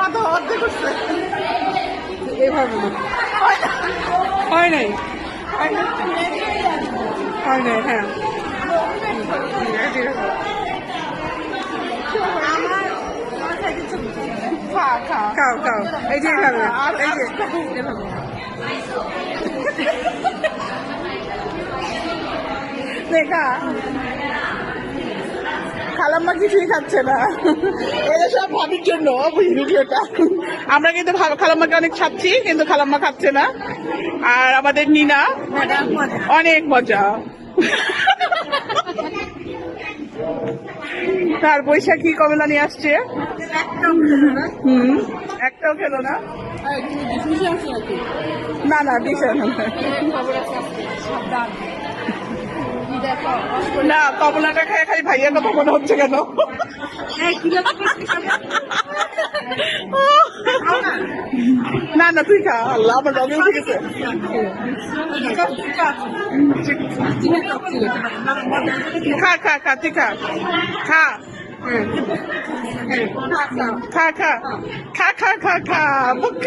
মাথা অর্ধেক করছে এইভাবে না। হয় নাই, হয় নাই, হয় নাই, হ্যাঁ। খা খা খাও খাও, এই যে এইভাবে, এই যে এভাবে। দেখা খালাম্মা কিছুই খাচ্ছে না, এটা সব ভাবির জন্য ভিডিওটা। আমরা কিন্তু খালাম্মাকে অনেক খাচ্ছি, কিন্তু খালাম্মা খাচ্ছে না। আর আমাদের নিনা অনেক মজা। তার বৈশাখী কমলা নিয়ে আসছে, একটাও খেলো না। না না দিশা না, কমলাটা খাই খাই ভাইয়ার কথা মনে হচ্ছে কেন? না না তুই খা, আল্লাহ আমার রঙে উঠে গেছে। খা খা খা, তুই খা খা খা খা খা খা খা খা খা।